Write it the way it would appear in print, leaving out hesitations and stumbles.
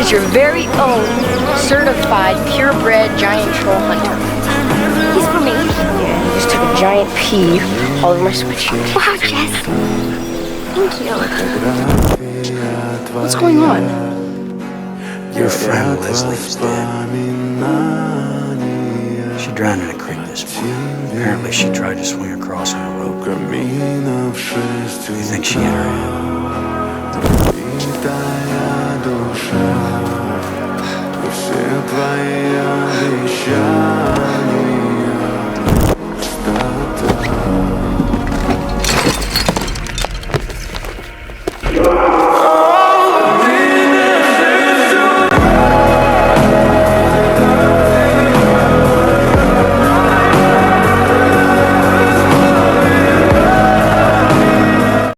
is your very own certified purebred giant troll hunter. He's for me. Yeah, he just took a giant pee all over my sweatshirt. Wow, Jess. Thank you. What's going on? Your friend Leslie is dead. She drowned in a creek this morning. Apparently she tried to swing across on a rope. You think she hit her head?